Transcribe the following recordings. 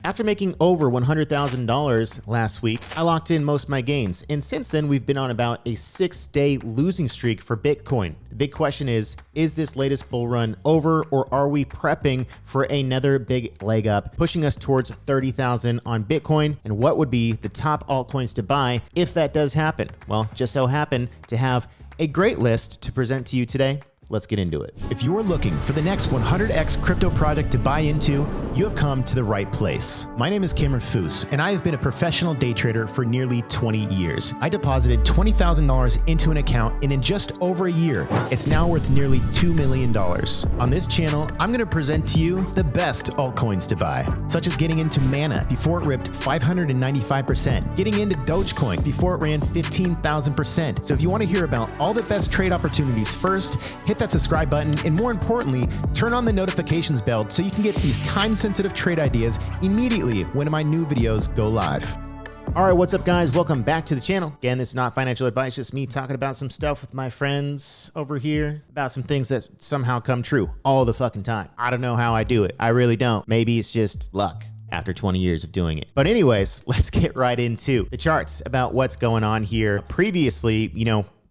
After making over $100,000 last week, I locked in most of my gains. And since then, we've been on about a 6-day losing streak for Bitcoin. The big question is this latest bull run over, or are we prepping for another big leg up, pushing us towards 30,000 on Bitcoin? And what would be the top altcoins to buy if that does happen? Well, just so happen to have a great list to present to you today. Let's get into it. If you're looking for the next 100x crypto project to buy into, you have come to the right place. My name is Fous, and I have been a professional day trader for nearly 20 years. I deposited $20,000 into an account, and in just over a year, it's now worth nearly $2 million. On this channel, I'm going to present to you the best altcoins to buy, such as getting into Mana before it ripped 595%, getting into Dogecoin before it ran 15,000%. So if you want to hear about all the best trade opportunities first, hit that subscribe button, and more importantly, turn on the notifications bell so you can get these time-sensitive trade ideas immediately when my new videos go live. All right, what's up, guys? Welcome back to the channel. Again, this is not financial advice, just me talking about some stuff with my friends over here, about some things that somehow come true all the fucking time. I don't know how I do it. I really don't. Maybe it's just luck after 20 years of doing it. But anyways, let's get right into the charts about what's going on here. Previously,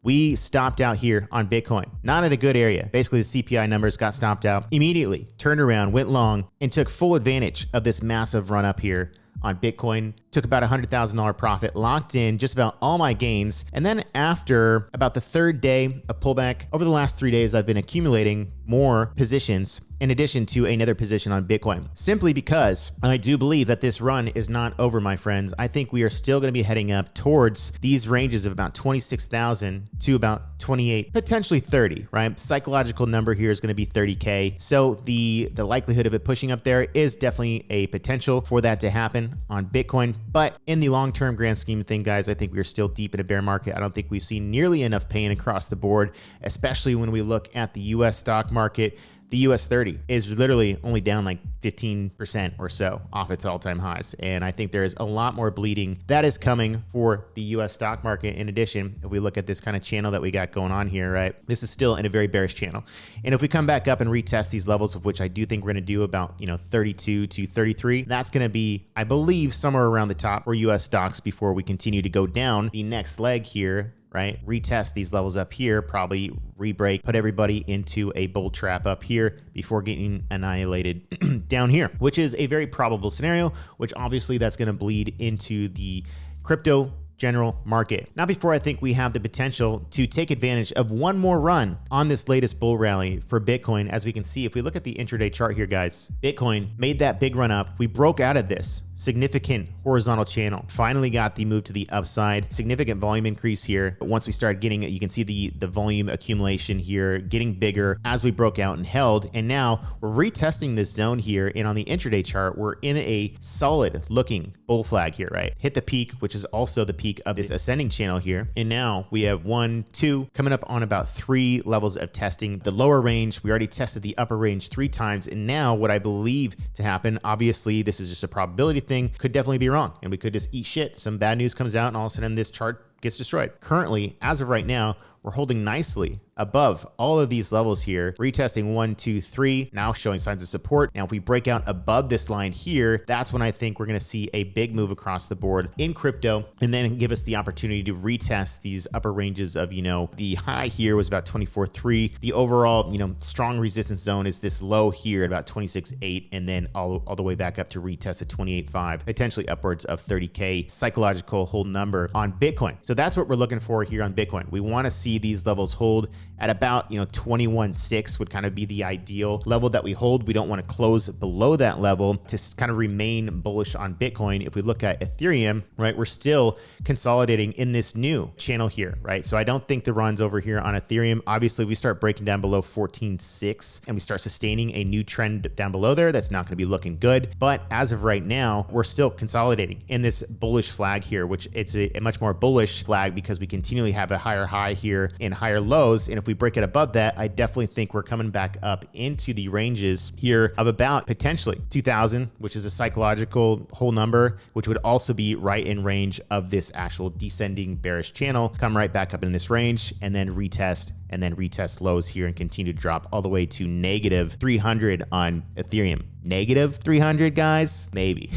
we stopped out here on Bitcoin, not at a good area. Basically, the CPI numbers got stopped out immediately, turned around, went long, and took full advantage of this massive run up here on Bitcoin. Took about $100,000 profit, locked in just about all my gains. And then after about the third day of pullback, over the last 3 days, I've been accumulating more positions in addition to another position on Bitcoin, simply because I do believe that this run is not over, my friends. I think we are still going to be heading up towards these ranges of about 26,000 to about 28, potentially 30, right? Psychological number here is going to be 30K. So the likelihood of it pushing up there is definitely a potential for that to happen on Bitcoin. But in the long-term grand scheme of things, guys, I think we're still deep in a bear market. I don't think we've seen nearly enough pain across the board, especially when we look at the US stock market. The US 30 is literally only down like 15% or so off its all-time highs. And I think there is a lot more bleeding that is coming for the US stock market. In addition, if we look at this kind of channel that we got going on here, right, this is still in a very bearish channel. And if we come back up and retest these levels, of which I do think we're going to do about 32 to 33, that's going to be, I believe, somewhere around the top for US stocks before we continue to go down the next leg here, right? Retest these levels up here, probably re-break, put everybody into a bull trap up here before getting annihilated down here, which is a very probable scenario, which obviously that's going to bleed into the crypto general market. Now, before I think we have the potential to take advantage of one more run on this latest bull rally for Bitcoin, as we can see, if we look at the intraday chart here, guys, Bitcoin made that big run up. We broke out of this significant horizontal channel, finally got the move to the upside, significant volume increase here. But once we started getting it, you can see the volume accumulation here getting bigger as we broke out and held. And now we're retesting this zone here. And on the intraday chart, we're in a solid looking bull flag here, right? Hit the peak, which is also the peak of this ascending channel here. And now we have 1, 2, coming up on about 3 levels of testing. The lower range, we already tested the upper range 3 times. And now what I believe to happen, obviously this is just a probability thing, could definitely be wrong, and we could just eat shit. Some bad news comes out and all of a sudden this chart gets destroyed. Currently, as of right now, we're holding nicely above all of these levels here, retesting 1, 2, 3, now showing signs of support. Now, if we break out above this line here, that's when I think we're going to see a big move across the board in crypto, and then give us the opportunity to retest these upper ranges of, the high here was about 24.3. The overall, strong resistance zone is this low here at about 26.8, and then all the way back up to retest at 28.5, potentially upwards of 30K psychological hold number on Bitcoin. So that's what we're looking for here on Bitcoin. We want to see these levels hold at about 21.6 would kind of be the ideal level that we hold. We don't want to close below that level to kind of remain bullish on Bitcoin. If we look at Ethereum, right, we're still consolidating in this new channel here, right? So I don't think the run's over here on Ethereum. Obviously, if we start breaking down below 14.6 and we start sustaining a new trend down below there, that's not going to be looking good. But as of right now, we're still consolidating in this bullish flag here, which it's a much more bullish flag because we continually have a higher high here and higher lows. And if we break it above that, I definitely think we're coming back up into the ranges here of about potentially 2000, which is a psychological whole number, which would also be right in range of this actual descending bearish channel. Come right back up in this range and then retest and then retest lows here and continue to drop all the way to negative 300 on Ethereum. Negative 300, guys? Maybe.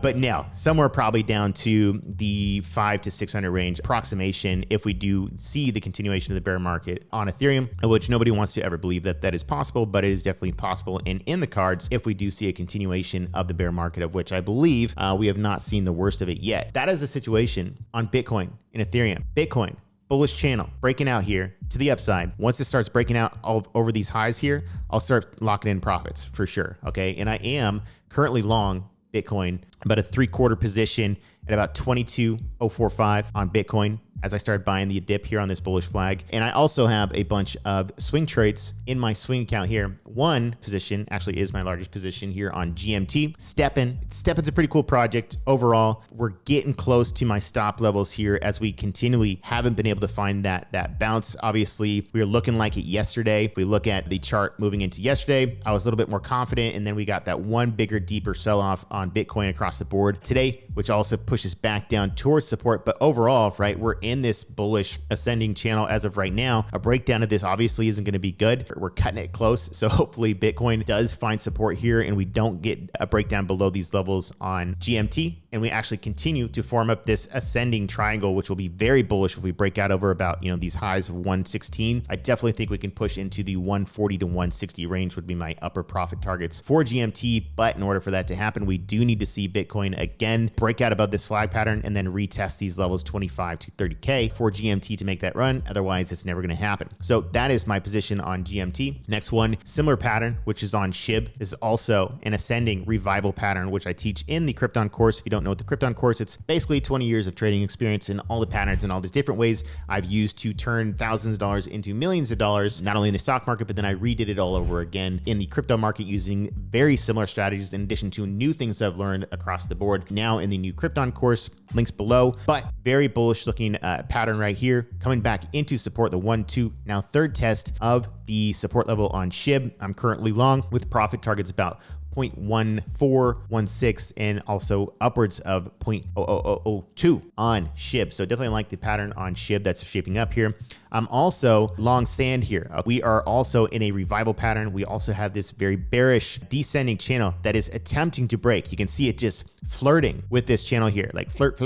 But no, somewhere probably down to the 500 to 600 range approximation if we do see the continuation of the bear market on Ethereum, which nobody wants to ever believe that that is possible, but it is definitely possible and in the cards if we do see a continuation of the bear market, of which I believe we have not seen the worst of it yet. That is the situation on Bitcoin and Ethereum. Bitcoin, bullish channel breaking out here to the upside. Once it starts breaking out all over these highs here, I'll start locking in profits for sure. Okay. And I am currently long Bitcoin, about a 3/4 position at about 22,045 on Bitcoin as I started buying the dip here on this bullish flag. And I also have a bunch of swing trades in my swing account here. One position actually is my largest position here on GMT. STEPN's a pretty cool project. Overall, we're getting close to my stop levels here as we continually haven't been able to find that bounce. Obviously, we were looking like it yesterday. If we look at the chart moving into yesterday, I was a little bit more confident, and then we got that one bigger, deeper sell-off on Bitcoin across the board today, which also pushes back down towards support. But overall, right, we're in this bullish ascending channel as of right now. A breakdown of this obviously isn't going to be good. We're cutting it close. So hopefully Bitcoin does find support here and we don't get a breakdown below these levels on GMT. And we actually continue to form up this ascending triangle, which will be very bullish if we break out over about, these highs of 116. I definitely think we can push into the 140 to 160 range would be my upper profit targets for GMT. But in order for that to happen, we do need to see Bitcoin again break out above this flag pattern and then retest these levels 25 to 30K for GMT to make that run. Otherwise, it's never going to happen. So that is my position on GMT. Next one, similar pattern, which is on SHIB, is also an ascending revival pattern, which I teach in the Krypton course. If you don't know what the Krypton course, it's basically 20 years of trading experience and all the patterns and all these different ways I've used to turn thousands of dollars into millions of dollars, not only in the stock market, but then I redid it all over again in the crypto market using very similar strategies in addition to new things I've learned across the board now in the new Krypton course. Links below, but very bullish looking pattern right here, coming back into support, the 1-2, now third test of the support level on SHIB. I'm currently long with profit targets about 0.1416 and also upwards of 0.0002 on SHIB. So definitely like the pattern on SHIB that's shaping up here. I'm also long sand here. We are also in a revival pattern. We also have this very bearish descending channel that is attempting to break. You can see it just flirting with this channel here, like flirt,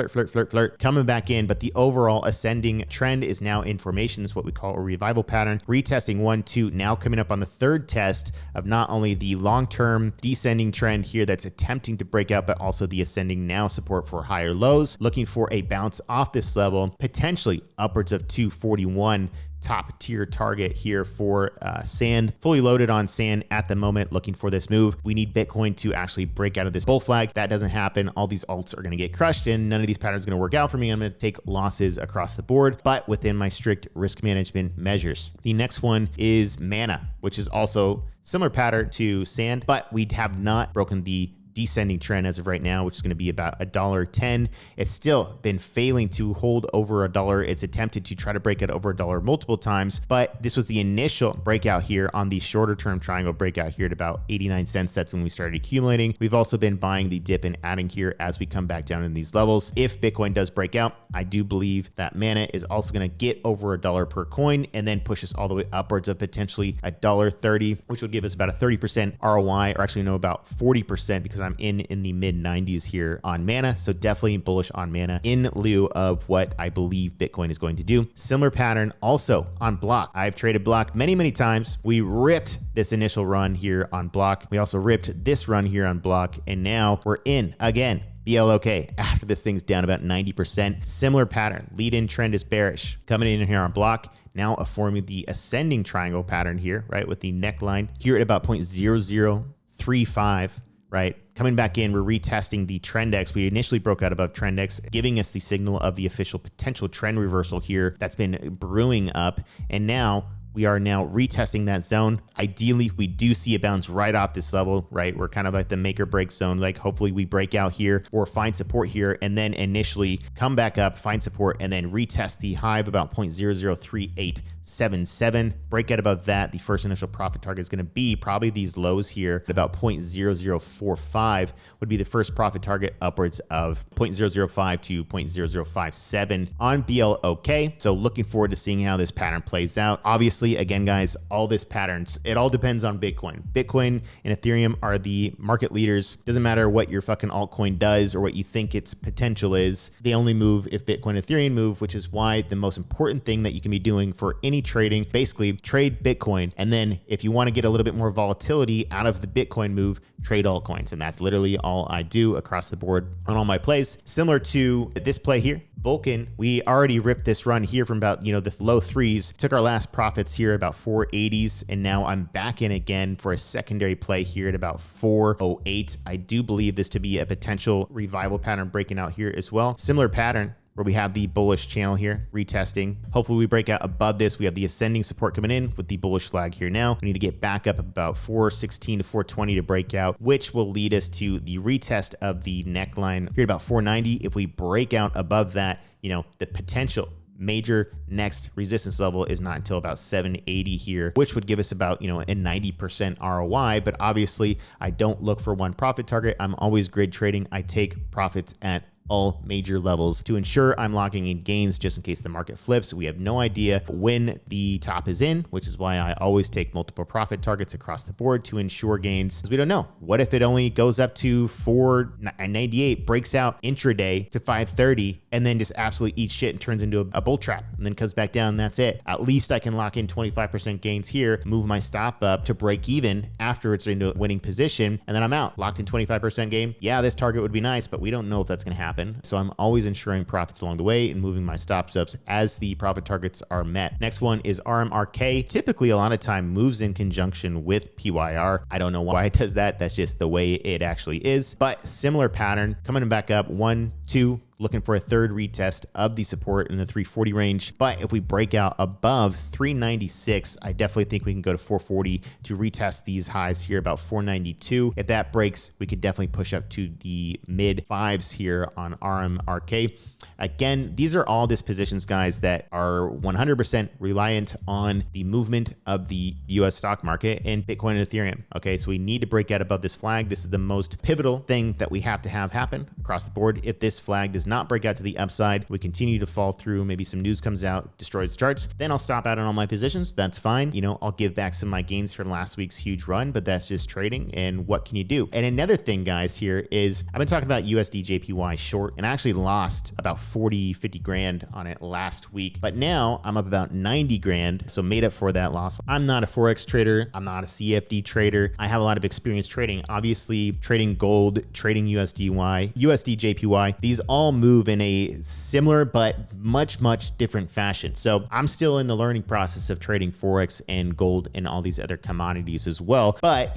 coming back in. But the overall ascending trend is now in formation. This is what we call a revival pattern. Retesting 1-2, now coming up on the third test of not only the long-term descending trend here that's attempting to break out, but also the ascending now support for higher lows. Looking for a bounce off this level, potentially upwards of 241. Top tier target here for sand, fully loaded on sand at the moment, looking for this move. We need Bitcoin to actually break out of this bull flag. That doesn't happen. All these alts are going to get crushed and none of these patterns are going to work out for me. I'm going to take losses across the board, but within my strict risk management measures. The next one is Mana, which is also similar pattern to sand, but we have not broken the descending trend as of right now, which is going to be about $1.10. It's still been failing to hold over $1. It's attempted to try to break it over $1 multiple times, but this was the initial breakout here on the shorter term triangle breakout here at about 89 cents. That's when we started accumulating. We've also been buying the dip and adding here as we come back down in these levels. If Bitcoin does break out, I do believe that Mana is also going to get over $1 per coin and then push us all the way upwards of potentially $1.30, which will give us about a 30% ROI, or actually no, about 40%, because I'm in the mid 90s here on Mana. So definitely bullish on Mana in lieu of what I believe Bitcoin is going to do. Similar pattern also on Block. I've traded Block many times. We ripped this initial run here on Block. We also ripped this run here on Block, and now we're in again. BLOK after this thing's down about 90%. Similar pattern. Lead-in trend is bearish. Coming in here on Block. Now forming the ascending triangle pattern here, right, with the neckline here at about 0.0035, right? Coming back in, we're retesting the trend X. We initially broke out above trend X, giving us the signal of the official potential trend reversal here that's been brewing up. And now We are now retesting that zone. Ideally, we do see a bounce right off this level, right? We're kind of like the make or break zone. Like hopefully we break out here or find support here and then initially come back up, find support, and then retest the high of about 0.003877. Break out above that. The first initial profit target is going to be probably these lows here at about 0.0045 would be the first profit target, upwards of 0.005 to 0.0057 on BLOK. So looking forward to seeing how this pattern plays out. Obviously, again, guys, all this patterns, it all depends on Bitcoin. Bitcoin and Ethereum are the market leaders. Doesn't matter what your fucking altcoin does or what you think its potential is. They only move if Bitcoin and Ethereum move, which is why the most important thing that you can be doing for any trading, basically trade Bitcoin. And then if you want to get a little bit more volatility out of the Bitcoin move, trade altcoins. And that's literally all I do across the board on all my plays. Similar to this play here, Vulcan, we already ripped this run here from about, the low threes, took our last profits here at about 480s, and now I'm back in again for a secondary play here at about 408. I do believe this to be a potential revival pattern breaking out here as well. Similar pattern where we have the bullish channel here retesting. Hopefully we break out above this. We have the ascending support coming in with the bullish flag here now. We need to get back up about 416 to 420 to break out, which will lead us to the retest of the neckline here at about 490. If we break out above that, the potential major next resistance level is not until about 780 here, which would give us about, a 90% ROI. But obviously I don't look for one profit target. I'm always grid trading. I take profits at all major levels to ensure I'm locking in gains just in case the market flips. We have no idea when the top is in, which is why I always take multiple profit targets across the board to ensure gains, because we don't know. What if it only goes up to 498, breaks out intraday to 530, and then just absolutely eats shit and turns into a bull trap and then comes back down and that's it? At least I can lock in 25% gains here, move my stop up to break even after it's into a winning position, and then I'm out. Locked in 25% gain. Yeah, this target would be nice, but we don't know if that's going to happen. So I'm always ensuring profits along the way and moving my stops ups as the profit targets are met. Next one is RMRK. Typically, a lot of time moves in conjunction with PYR. I don't know why it does that. That's just the way it actually is. But similar pattern, coming back up, 1, 2, looking for a third retest of the support in the 340 range. But if we break out above 396, I definitely think we can go to 440 to retest these highs here about 492. If that breaks, we could definitely push up to the mid fives here on RMRK. Again, these are all dispositions, guys, that are 100% reliant on the movement of the US stock market and Bitcoin and Ethereum. Okay, so we need to break out above this flag. This is the most pivotal thing that we have to have happen across the board. If this flag does not break out to the upside, we continue to fall through, maybe some news comes out, destroys charts, then I'll stop out on all my positions. That's fine. I'll give back some of my gains from last week's huge run, but that's just trading. And what can you do? And another thing, guys, here is I've been talking about USDJPY short, and I actually lost about 50 grand on it last week, but now I'm up about 90 grand. So made up for that loss. I'm not a forex trader. I'm not a CFD trader. I have a lot of experience trading, obviously trading gold, trading USDY, USDJPY. These all move in a similar but much different fashion. So I'm still in the learning process of trading forex and gold and all these other commodities as well. But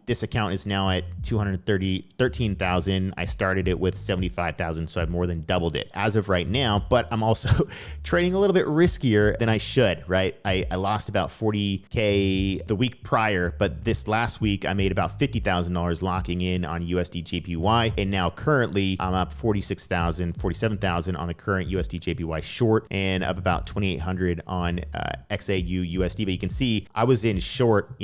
this account is now at 213,000. I started it with 75,000, so I've more than doubled it as of right now. But I'm also trading a little bit riskier than I should, right? I lost about 40K the week prior, but this last week I made about $50,000 locking in on USDJPY, and now currently I'm up 47,000 on the current USDJPY short, and up about 2,800 on XAU USD. But you can see I was in short,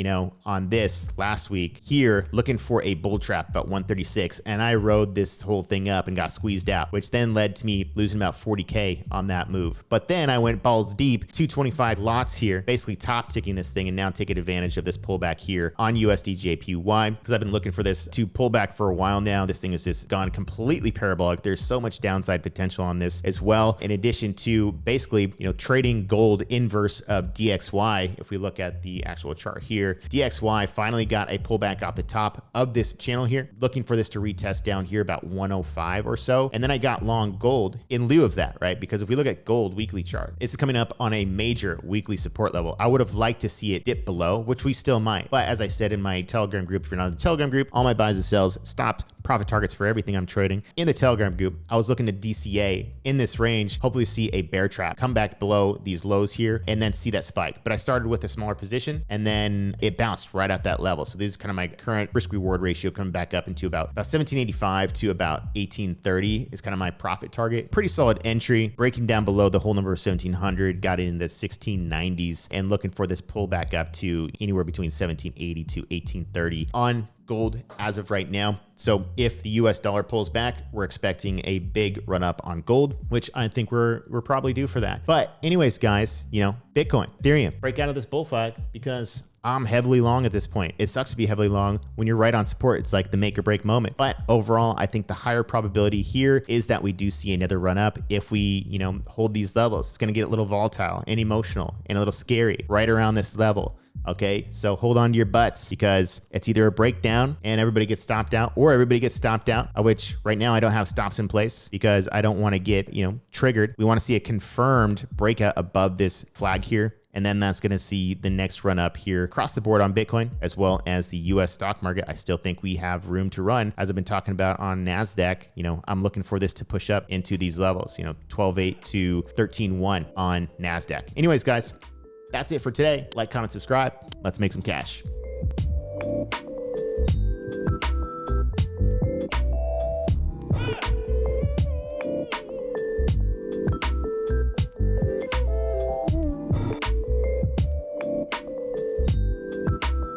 on this last week here, looking for a bull trap about 136, and I rode this whole thing up and got squeezed out, which then led to me losing about 40K on that move. But then I went balls deep, 225 lots here, basically top ticking this thing, and now taking advantage of this pullback here on USDJPY, because I've been looking for this to pull back for a while now. This thing has just gone completely parabolic. There's so much downside potential on this as well, in addition to basically trading gold inverse of DXY. If we look at the actual chart here, DXY finally got a pullback off the top of this channel here, looking for this to retest down here about 105 or so, and then I got long gold in lieu of that, right? Because if we look at gold weekly chart, it's coming up on a major weekly support level. I would have liked to see it dip below, which we still might, but as I said in my Telegram group, if you're not in the Telegram group, all my buys and sells, stops, profit targets for everything I'm trading in the Telegram do. I was looking to DCA in this range, hopefully see a bear trap, come back below these lows here, and then see that spike. But I started with a smaller position, and then it bounced right at that level. So this is kind of my current risk reward ratio coming back up into about 1785 to about 1830 is kind of my profit target. Pretty solid entry, breaking down below the whole number of 1700, got in the 1690s, and looking for this pullback up to anywhere between 1780 to 1830 on gold as of right now. So if the US dollar pulls back, we're expecting a big run up on gold, which I think we're probably due for that. But anyways, guys, you know, Bitcoin, Ethereum, break out of this bull flag because I'm heavily long at this point. It sucks to be heavily long when you're right on support. It's like the make or break moment. But overall, I think the higher probability here is that we do see another run up if we, you know, hold these levels. It's going to get a little volatile and emotional and a little scary right around this level. Okay, so hold on to your butts because it's either a breakdown and everybody gets stopped out, or everybody gets stopped out, which right now I don't have stops in place because I don't want to get, you know, triggered. We want to see a confirmed breakout above this flag here. And then that's going to see the next run up here across the board on Bitcoin, as well as the US stock market. I still think we have room to run. As I've been talking about on NASDAQ, you know, I'm looking for this to push up into these levels, you know, 12.8 to 13.1 on NASDAQ. Anyways, guys, that's it for today. Like, comment, subscribe. Let's make some cash.